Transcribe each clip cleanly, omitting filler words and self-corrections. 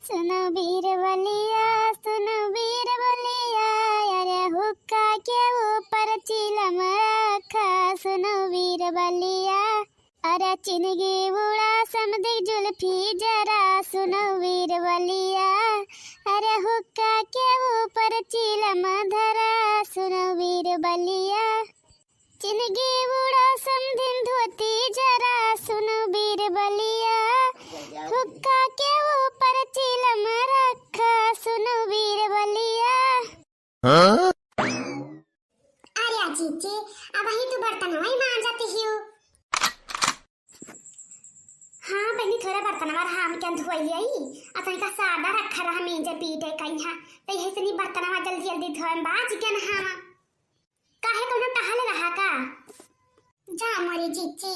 सुनो बीरबलिया, सुनो बीरबलिया, अरे हुक्का के ऊपर चिलम रखा। सुनो बीरबलिया, अरे चिनगी उड़ा समझ जुल्फी जरा। सुनो बीरबलिया, अरे हुक्का के ऊपर चिलम धरा। सुनो बीरबलिया, चिनगी उड़ा समझ धोती जरा। सुनो बीरबलिया, हुक्का के ऊपर चिलम रखा। सुनो बीरबलिया। हाँ? अरे अजीजी, अब ही तू बर्तन वही मान जाती हो। हाँ बहनी, थोड़ा बर्तन हमारा हम क्या धोई आई अतन का सादा रखा रहा मेंजे पीटे कहीं तो यही से नहीं बर्तन हमारा जल्दी जल्दी धोए बाज के नहा काहे कोनो टहल रहा का जा मोरी जीजी।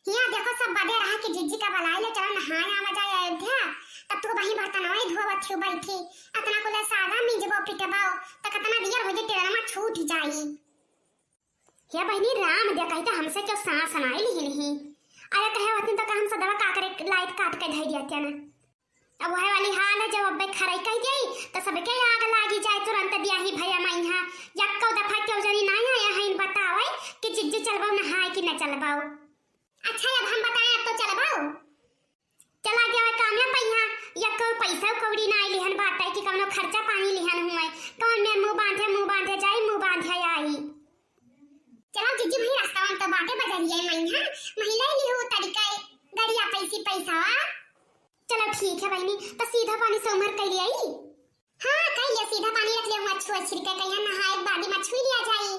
यहाँ देखो सब बदे रहा कि जीजी का बलाई ले चलो नहाए आवा जाए अयोध्या। तब तो वही बर्तन वही धोवत थी बैठी अतना को सादा मेंजबो पिटबाओ त कतना दियर हो जे टेड़ा में छूट जाई। या बहनी राम दे कही तो हमसे क्यों सांस सुनाई ली नहीं। अरे कहे होती तो हम सदवा का करे लाइट काट के धई दिया क्या ना। अब वह वाली हाल है जब अबे खराई कह गई तो सबके आग लागी जाए तुरंत दिया ही भैया मैं यहाँ यक्को दफा क्यों जरी ना आया है बताओ कि जिज्जू चलबाओ नहाए कि न चलबाओ। अच्छा अब हम बताएं अब तो चलबाओ चला गया काम है पैसा यक्को पैसा कौड़ी ना लिहन बाटा कि कौनो खर्चा पानी लिहन हुए कौन में मुंह बांधे जाए मुंह बांधे आई। चलो जिज्जू भाई रास्ता में तो बाटे बजरिए मैं यहाँ महिला लियो तरीका गड़िया पैसा चलो ठीक है बहनी तो सीधा पानी से उमर कर लिया ही। हाँ कर लिया सीधा पानी रख लिया हुआ छुआ छिड़का कहीं नहाए बादी में छुई लिया जाए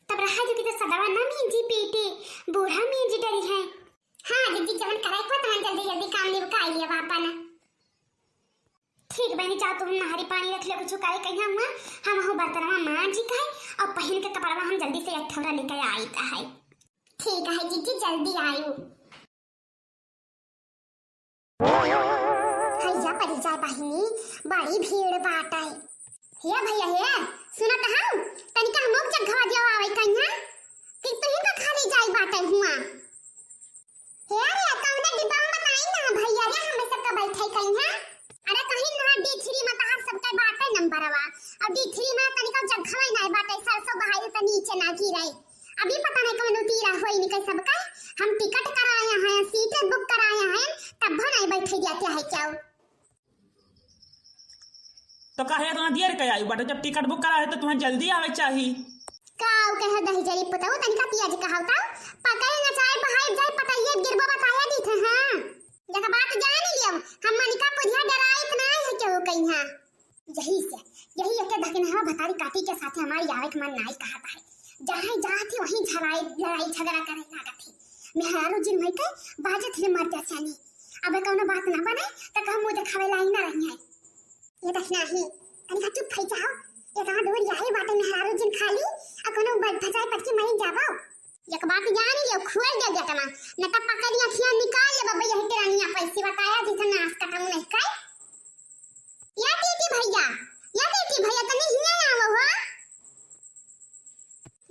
तब रहा जो कि तो सदावा ना मींजी पीटे बूढ़ा मींजी डरी है। हाँ जिद्दी जवन कराई को तमन जल्दी जल्दी काम ले का लिया वापा ना। ठीक बहनी चाहो तुम नहरी पानी रख ले कुछ काहे कहीं हम हो बर्तन में मां जी का है और पहन के कपड़ा हम जल्दी से एक थोड़ा लेकर आई है। ठीक है जिद्दी जल्दी आयु हैया परिचय बहिनी बड़ी भीड़ बाटे। हे भैया हे सुना तो हम तनिका हम लोग जगह दियो आवे कन्या कि तो ही तो खाली जाई बाटे हुआ। हे रे कौन डिब्बा में बताई ना भैया रे हम सब का बैठे कन्या। अरे कहीं ना D3 में तार सबके बाटे नंबरवा और D3 में तनिका जगह ही नहीं बाटे सरसों बहाई तो नीचे ना गिरे। अभी पता नहीं कौन तीरा होई निकल सबका हम टिकट कराए हैं सीटें बुक कराए हैं तब नहीं बैठे जाते है क्या। तो कहे तो देर के आई बाटे जब टिकट बुक करा है तो तुम्हें जल्दी आवे चाहिए। काऊ कहे दही जरी पताओ तनिका पियाज कहावता पकाए ना चाहे बहाई जाए पता ये गिरबा बताया दी थे। हां जका बात जान लियो हम मनिका पुझा डराई इतना है क्यों कहीं हां यही एक धकिन है भतारी काटी के साथ हमारी आवे के मन नहीं कहता है जहां जाती वहीं लड़ाई झगड़ा करे लागत है। मेहरारू जिन भाई के बाजत है मर जानी अब कौनो बात ना बने त हम मुझे खावे लाई ना रही है। ये देखना ही तनिका चुप થઈ जाओ ये कहां दूर यही बाटे मेहरारू जिन खाली आ कोनो भजाई पटकी मरी जाबो। एक बात जान लियो खुए दे गेटमा न त पकड़ी अखियां निकाल ले बाबा यही टेरानिया पैसे बताया जिसे नाश कटम नहीं काय। या टीटी भैया तने हिया आवो हो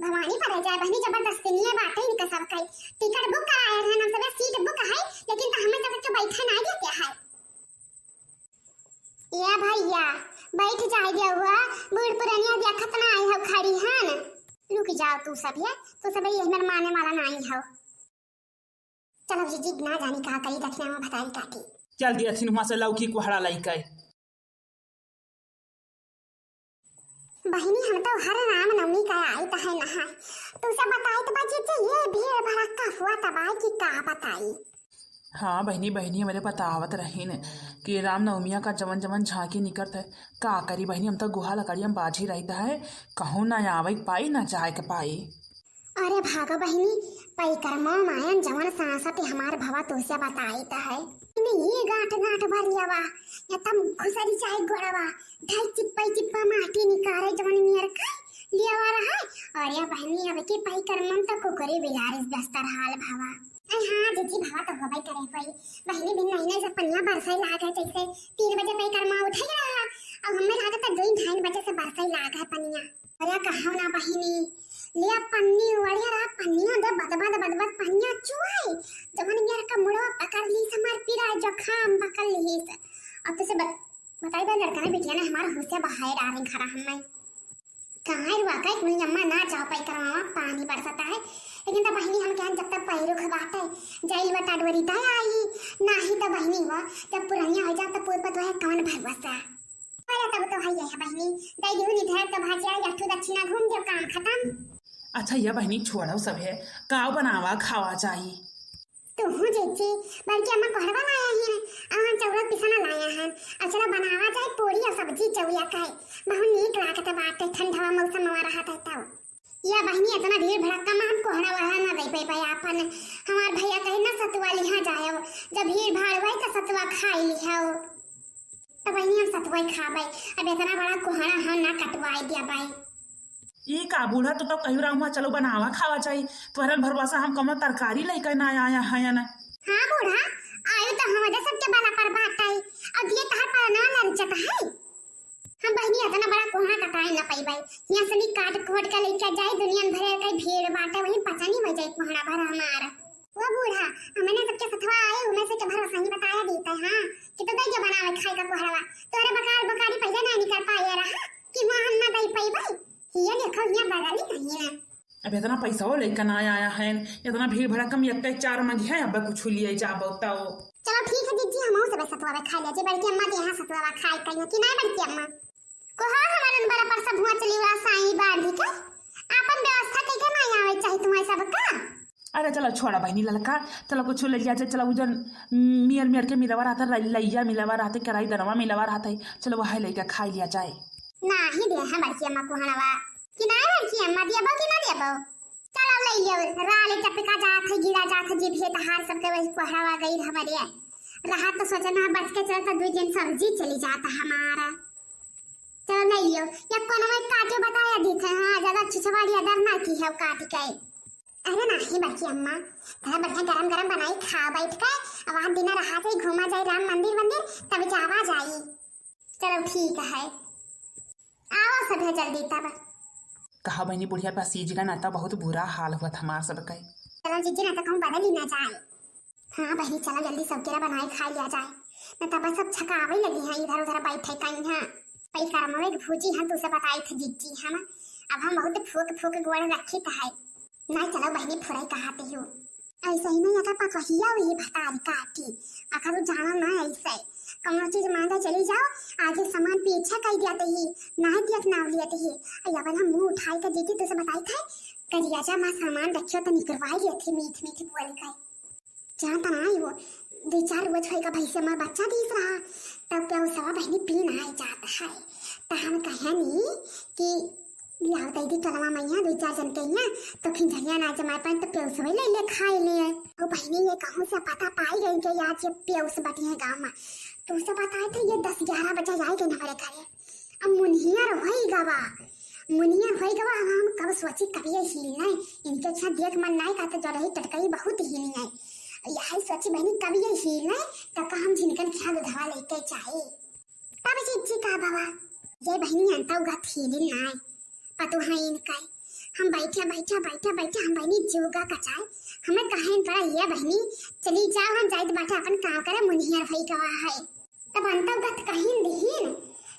भवानी पर जाए बहनी जबरदस्ती नहीं बाटे इनका सब कई टिकट बुक कराया है हम सब सीट बुक है लेकिन तो हमें तक तो बैठा ना देते है। या भैया बैठ जाए दिया हुआ बूढ़ पुरानिया देखत ना आई हो खड़ी है न रुक जाओ तू सब ये मेरे माने वाला नहीं हो। चलो जी ना जानी कहा करी दक्षिणा में भतारी काटी चल दिया थी वहां से लौकी कुहड़ा लाई के बहिनी हम तो हर राम नवमी का आई तो है नहा तू सब बताई तो बच्चे ये भीड़ भड़का हुआ तबाही की का बताई। हाँ बहनी मेरे बतावत रही न कि रामनवमिया का जवन जवन झांकी निकलत है का करी बहनी हम तो गुहा लकड़ियम बाजी रहता है कहूँ ना आवे पाई ना जाए के पाई। अरे भागो बहनी पई कर्मो मायन जवन सांसते हमार भवा तुसे बताई तो है ये गांठ भरियावा या तम घुसरी चाहे गोड़वा ढाई चिप्पा माटी निकारे जवन मियर का लियावा रहा। और या बहनी अब के पई कर्मम तो कुकरी बिलारिस दस्तर हाल भावा। हाँ जीजी भावा तो होबई करे पई बहनी बिन नहीं जब पनिया बरसाई लागे जैसे 3 बजे पई कर्मा उठे रहा अब हमें लागत 2-2:30 बजे से बरसाई लागे पनिया। अरे कहो ना बहनी लिया पन्नी वड़िया रहा पन्निया दे बदबद पनिया चुआई जवन मेरा का मुड़वा पकड़ ली समार पीरा जखाम पकड़ ली और तो से है डारें खरा हमें कहाँ रुआ कई कुनी अम्मा ना जाओ पाई करवा पानी बरसता है लेकिन तो बहनी हम क्या जब तक पैरो खबाते जाइल बता डोरी दा आई नाही तो बहनी हुआ जब पुरानिया हो जा तो पूर पर तो है कौन भरवसा आया तब तो है बहनी दई दिहु निधर तो भाजिया यठु दक्षिणा घूम जब काम खत्म। अच्छा ये बहनी छोड़ो सब है काव बनावा खावा चाहिए तो हूँ जीजी बल्कि अम्मा कोहरवा लाया है हम चौरत पिसना लाया है अच्छा बनावा जाए पूरी और सब्जी चौरिया का है बहुत नीक लागत बात है ठंडा मौसम में रहा था तब या बहनी इतना भीड़ भड़का में हम कोहरा वहा ना दे पाई अपन हमार भैया कहे ना सतुआ लिहा जाए जब भीड़ भाड़ हुई तो सतुआ खाई लिहा तो बहनी हम सतुआ खाबे अब इतना बड़ा कोहरा हम ना कटवाई दिया भाई ये का बूढ़ा तो कहीं रहा चलो बनावा खावा चाहिए तुम्हारा भरवासा हम कम तरकारी लेकर ना आया है या ना। हाँ बूढ़ा आयो तो हमारे सबके बाला पर बात आई और ये तहर पर ना लरचत है हम बहनी इतना बड़ा कोहरा कटाई ना पाई भाई यहाँ से भी काट खोट के लेकर जाए दुनिया भर के भीड़ बाटे वही पता नहीं हो जाए कोहरा भर हमारा वो बूढ़ा हमने सबके सथवा आए उन्हें से के भरोसा ही बताया देता है हाँ कि तो दई बनावे खाए का कोहरा तोरे बकार बकारी पहले ना निकल पाए रहा कि वहां हम ना दई पाई भाई ये देखो ये बगाली नहीं है अब इतना पैसा हो लेकर ना आया है इतना भीड़ भड़कम एक चार मंगी है अब कुछ लिए जा बताओ चलो ठीक है दीदी हम सब सतवा खा ले जे बल्कि अम्मा जे हां सतवा खाए कहियो कि नहीं बल्कि अम्मा को हां हमारन बड़ा पर सब हुआ चली वाला साईं बाड़ी का अपन व्यवस्था के ना आवे चाहिए तुम्हारे सब का अरे चलो छोड़ा बहनी ललका चलो कुछ ले लिया चलो उजन मियर मियर के मिलवा रहा था लैया मिलवा रहा था कराई दरवा मिलवा रहा था चलो वह लेकर खा लिया जाए ना ही दे हम बल्कि अम्मा को हणवा कि ना बल्कि अम्मा दिया बो कि ना दिया बो चलो ले लियो राले टपका जात है गिरा जात है जीभ से हार सब के वही को हवा गई हमारे रहा तो सोचना बच के चलता दो दिन सब्जी चली जाता हमारा चलो ले लियो या कोनो में काटे बताया देखे हां ज्यादा छिछवाड़ी डर ना की है काट के अरे नहीं बल्कि अम्मा थोड़ा बढ़िया गरम गरम बनाई खा बैठ के अब आज दिन रहा से घूमा जाए राम मंदिर तब जावा जाई चलो ठीक है आओ सब जल्दी तब कहा बहनी बुढ़िया पास सीज का नाता बहुत बुरा हाल हुआ था हमार सब का चलो जीजी ना तो कहूं बदल ही ना जाए हाँ बहनी चलो जल्दी सब केरा बनाए खा लिया जाए न तब सब छकावे लगी है इधर उधर बैठे कहीं हां पैसा रमवे की भूजी हम तुसे बताई थी जीजी हम अब हम बहुत फूक फूक गोड़ रखी त है नहीं चलो बहनी फुराई कहाते हो ऐसे ही नहीं अगर पकहिया हुई भतारी काटी अगर जाना ना ऐसे कौन चीज मांगा चली जाओ आगे सामान पीछे कर दिया ही ना दिया ना लिया ही या बना मुंह उठाई कर दीदी तुझे बताई था करिया जा मां सामान रखियो तो निकलवाई ली थी मीठ मीठ बोल के जहां तना आई वो दो चार रोज होएगा भाई से हमारा बच्चा दिख रहा तब क्या वो सवा बहनी पीन आ जाता है तो हम कहे नहीं कि लाओ दीदी तलवा मैया दो चार जन के तो खिंझरिया ना जमाए पाए तो प्योस ले ले खाए ले वो बहनी ये कहूं से पता पाई गई के आज ये प्योस बटी है गांव में तो उसे बताए थे ये 10-11 बजे जाएगा ना हमारे घरे अब मुनिया होई गवा अब हम कब सोची कभी ये हिल नहीं इनके अच्छा देख मन नहीं का तो जो रही टटकई बहुत हिल नहीं यही सोची बहनी कभी ये हिल नहीं तो का हम जिनकन ख्याल धवा लेके चाहिए तब जीजी का बाबा ये बहनी अंता उगा हिल नहीं पतो है इनका हम बैठे हम बहनी जोगा कचाए हमें कहे पड़ा ये बहनी चली जाओ हम जाइत बाटे अपन काम करे मुनिया भई गवा है तब अंता गत कहीं दीन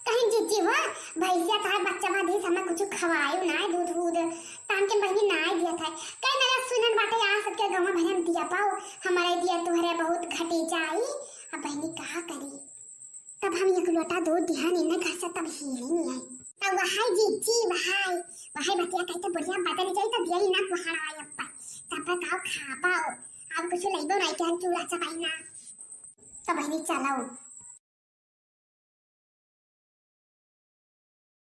कहीं जीजी हुआ भैया का बच्चा बादी समय कुछ खवायो ना दूध तान के बहनी ना दिया था कहीं ना सुनन बाटे आ सबके गांव में हम दिया पाओ हमारे दिया तुहरे बहुत घटे जाई अब बहनी कहा करी तब हम एक लोटा दूध दिया नहीं घर से तब ही नहीं आई अब वहां जीजी वहां बतिया कहते बढ़िया बदल जाई तब यही ना कुहाड़ा आई अप्पा तब तक खा पाओ अब कुछ लेबो नहीं क्या चूड़ा चपाई ना तब बहनी चलाओ